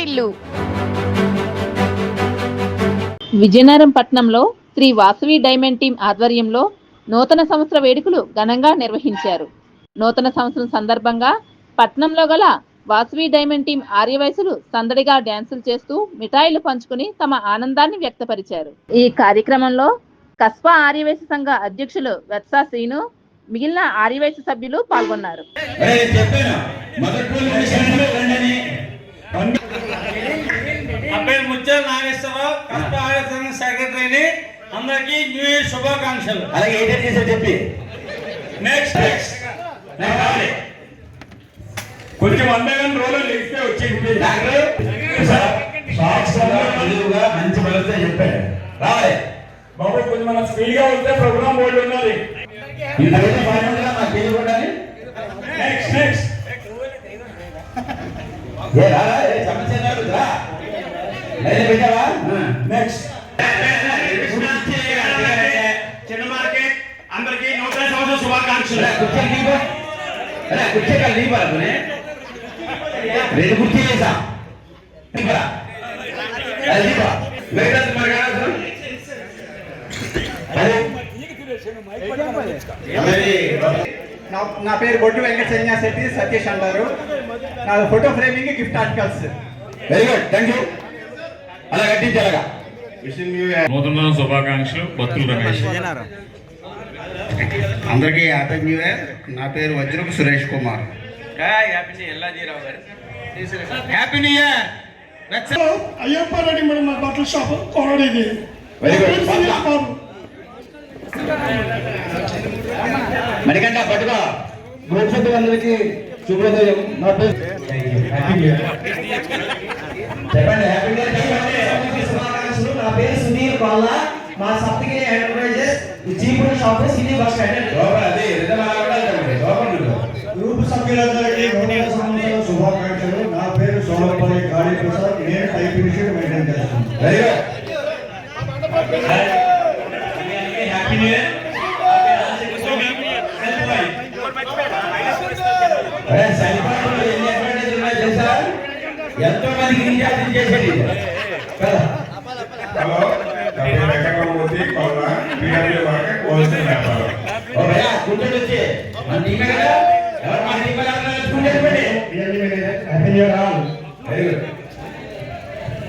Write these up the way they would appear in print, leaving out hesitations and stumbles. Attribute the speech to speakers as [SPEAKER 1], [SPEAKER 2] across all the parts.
[SPEAKER 1] వాకిళ్లు.
[SPEAKER 2] విజయనగరం పట్టణంలో Shri Vasavi diamond team ఆధ్వర్యంలో నూతన సంవత్సర వేడుకలు ఘనంగా నిర్వహించారు. నూతన సంవత్సరం సందర్భంగా పట్టణంలో గల వాసవి డైమండ్ టీం ఆర్యవయసులు సందడిగా డ్యాన్సులు చేస్తూ మిఠాయిలు పంచుకుని తమ ఆనందాన్ని వ్యక్తపరిచారు. ఈ కార్యక్రమంలో కస్బా ఆర్యవైశ్య సంఘ అధ్యక్షులు వెత్సా శ్రీను, మిగిలిన ఆర్యవైశ్య సభ్యులు పాల్గొన్నారు.
[SPEAKER 3] అందరికీ న్యూ ఇయర్ శుభాకాంక్షలు.
[SPEAKER 4] అలాగే ఏదైతే చేశారు చెప్పి
[SPEAKER 3] కొంచెం అందరం రోలర్ ఇస్తే వచ్చింది.
[SPEAKER 4] మంచి మనసుతో చెప్పాడు రావాలి
[SPEAKER 3] బాబు, కొంచెం మన స్పీడ్ గా వస్తే ప్రోగ్రామ్ బోర్డు ఉన్నది. చిన్న మార్కెట్ అందరికి నూతన సంవత్సర శుభాకాంక్షలు.
[SPEAKER 4] రెండు కుర్చీ చేసా
[SPEAKER 5] నా పేరు బొట్టు వెంకట శెట్టి సతీష్ అంటారు. నా photo framing gift articles.
[SPEAKER 4] Very good, thank you. అలా కట్టించాలగా
[SPEAKER 6] నూతన శుభాకాంక్షలు. బత్తుల రమేష్.
[SPEAKER 7] అందరికీ హ్యాపీ న్యూ ఇయర్. నా పేరు Vajrapu Suresh Kumar. Happy new year.
[SPEAKER 3] Ayyappa Reddy madam, మా బట్టల షాప్ కొనడేది.
[SPEAKER 4] మణికంఠ పట్టుకో. అందరికి శుభోదయం. నా పేరు చెప్పండి.
[SPEAKER 8] నా పేరు సునీల్ బాల. మా Saptagiri enterprises Jeypore shop city bus stand.
[SPEAKER 5] Group సభ్యులందరికీ నూతన సంవత్సర శుభాకాంక్షలు. నా పేరు సోమపల్లి కాళీ ప్రసాద్. నేను టైప్ ఇన్స్టిట్యూట్ మెయింటైన్ చేస్తాను.
[SPEAKER 4] Very good.
[SPEAKER 3] Happy new year.
[SPEAKER 4] ఎంతో మందికి ఇన్ఛార్జ్ చేసేది.
[SPEAKER 3] హలో,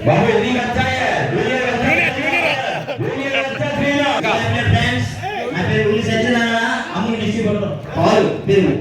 [SPEAKER 4] బాబు ఎన్ని వచ్చాయి?
[SPEAKER 8] నా పేరు ఉల్లి సత్యనారాయణ. అమ్ములు డిస్ట్రిబ్యూటర్ పాలు పెరుగు.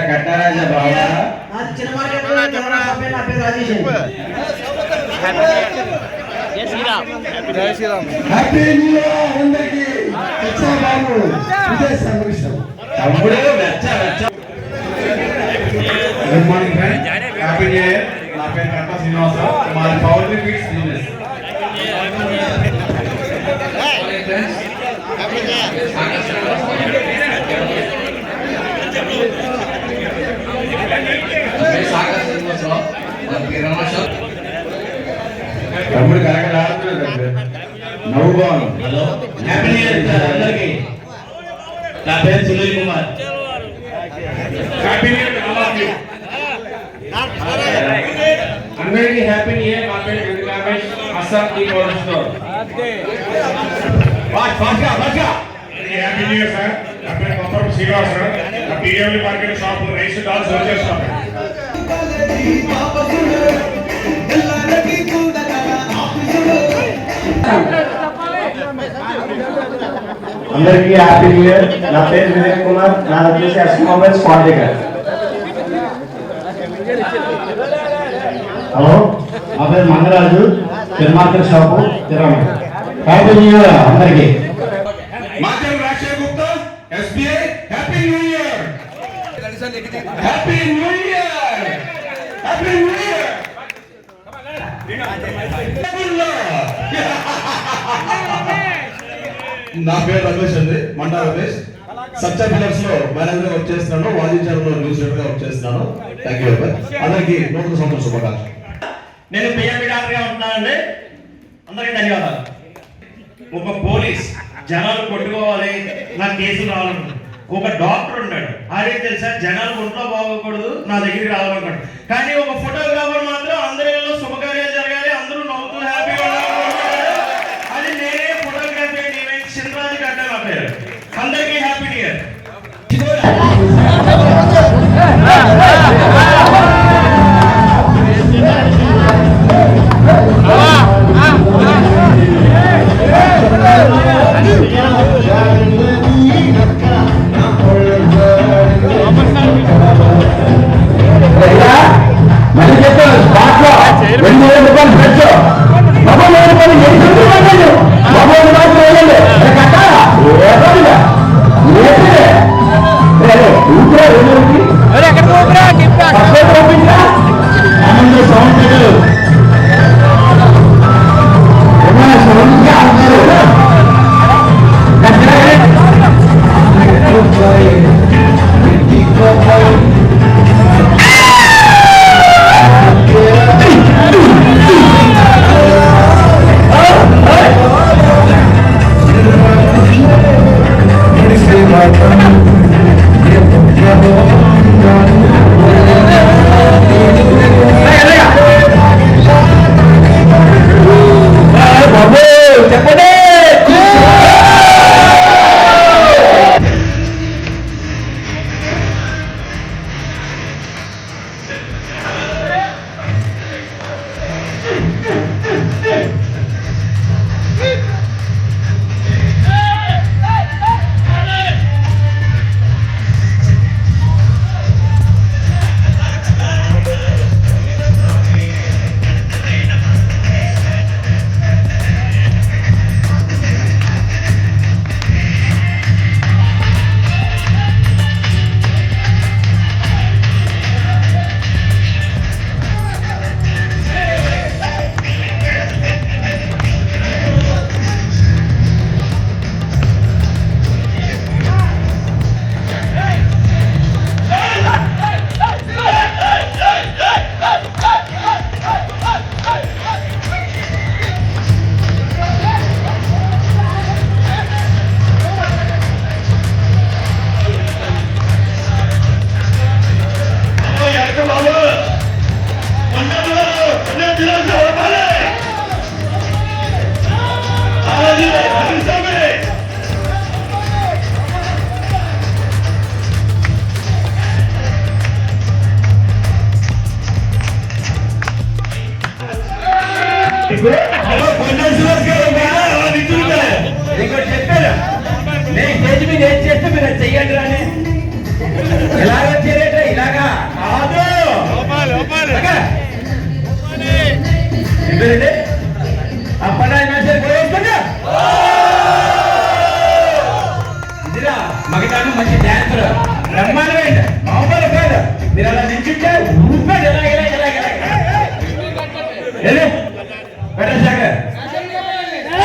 [SPEAKER 4] కట్టారాజా బాబా
[SPEAKER 8] చిన్న మార్కెట్ నా పేరు రాజేష్.
[SPEAKER 5] హ్యాపీ న్యూ ఇయర్ అందరికీ. బాబు ఇదే సంతోషం.
[SPEAKER 4] తమ్ముడు
[SPEAKER 3] good morning friend. Happy new year. నా పేరు కట్ట శ్రీనివాసరావు. మాది పౌల్ట్రీ ఫీడ్స్ బిజినెస్.
[SPEAKER 4] తమ్ముడు కరకలాడుతున్నాడు. నవ్వు బాగుంది. హలో, హ్యాపీ న్యూ ఇయర్ అందరికి. నా పేరు Sunil Kumar.
[SPEAKER 3] Happy new year అందరికీ. Happy new year. నా పేరు Ramesh. Assam tea powder store. Happy new year sir. నా పేరు కొత్తపల్లి శ్రీనివాస్ సార్. నా టీడబ్ల్యూ మార్కెట్ షాప్ రైస్ డాల్స్ సర్వీస్ షాప్.
[SPEAKER 5] అందరికీ హ్యాపీ న్యూ ఇయర్. నా పేరు వినయ్ కుమార్. నా వచ్చేసి అస్మాబెల్స్ పాలిటికల్. హలో, నా పేరు Mangaraju. Market shop Tirumala. Happy new year అందరికీ.
[SPEAKER 4] మాజీ Rajasekhar Gupta, SBI. Happy new year. Happy new year. Happy new year.
[SPEAKER 1] నా పేరు రమేష్ అండి, మండా రమేష్. సత్య పిల్లర్స్ లో మేనేజర్ వర్క్ చేస్తున్నాను, వాదించడంలో న్యూస్ గా వర్క్ చేస్తున్నాను. Thank you. అందరికి నూతన సంవత్సరం శుభాకాంక్షలు.
[SPEAKER 4] నేను పిఎంపి డాక్టర్గా ఉంటున్నానండి. అందరికీ ధన్యవాదాలు. ఒక పోలీస్ జనాలు కొట్టుకోవాలి, నా కేసులు రావాలనుకుంటున్నాడు. ఒక డాక్టర్ ఉన్నాడు, అదే తెలుసా జనాలు ఒంట్లో బాగోకూడదు, నా దగ్గరికి రావాలనుకుంటాడు. కానీ ఒక ఫోటోగ్రాఫర్ మాత్రం అందరిలో శుభకార్యాలు జరగాలి, అందరూ నవ్వుతూ హ్యాపీగా ఉండాలనుకుంటున్నాడు. అది నేనే ఫోటోగ్రఫీ ఈవెంట్ సింద్రాజ్ గడ్డ నా పేరు. అందరికీ హ్యాపీ న్యూ ఇయర్. చెయ్యండి రాని ఇలాగ చేరేట ఇలాగా ఇదిరా మగతాను మంచి డాన్సర్ బ్రహ్మాండమైన మామూలు కాదు. మీరు అలా నిల్చుంటే ఊపాడు ఎలా పెట్టాక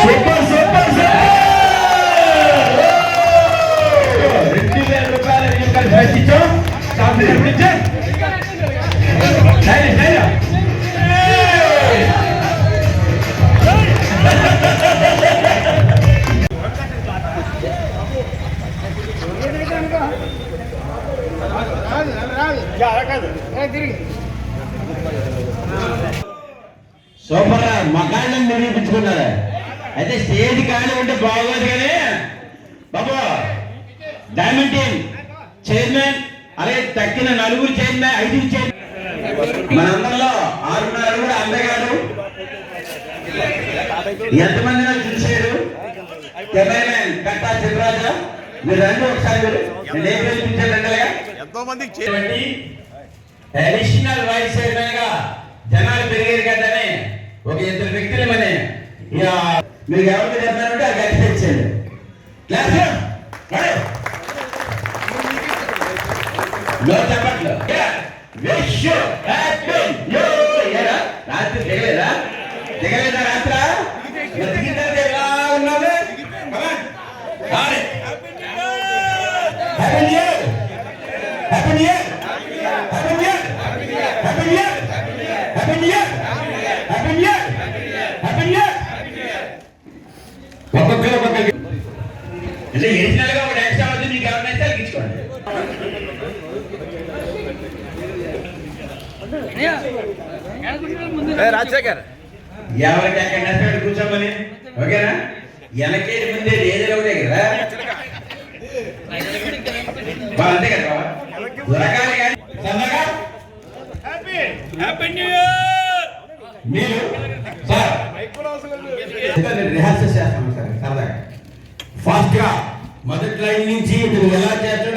[SPEAKER 4] సూపర్ సూపర్ ₹2000 రచించాం సూపర్ మకాళ్ళని నిరూపించుకున్నారా? అయితే స్టేజ్ ఖాళీ ఉంటే బాగోదు కానీ బాబు డైమండ్ టీం చైర్మన్ అలాగే తక్కిన 4 చైర్మన్ 5 చైర్మన్ మనందరిలో 6 కూడా అందగాడు. ఎంతమంది నాకు చూసాడు కెమెరామెన్ కట్టా శివరాజా మీరు రండి ఒకసారి అడిషనల్ వైస్ చైర్మన్ గా జనాలు పెరిగారు కదనే ఒక 2 వ్యక్తులు మనే మీకు ఎవరికి చెప్పారంటే అది గట్టి తెచ్చాడు. క్లాస్ చెప్పట్లు రాత్రి దిగలేదా రాత్ర ఎలా ఉన్నావు అంటే ఎడిషనల్ గా ఒక ఎక్స్ట్రా వచ్చి మీకు ఎవరినైతే తగ్గించుకోండి. ఎవరికి ఎక్కడ కూర్చోమని ఓకేనా? వెనకే ముందే ఏదో ఒకటే కదా అంతే కదా దొరకాలి కానీ సరదాగా మీరు సార్ నేను రిహార్సల్ చేస్తాను సార్ సరదాగా ఫాస్ట్ గా మొదటి లైన్ నుంచి మీరు ఎలా చేస్తాడో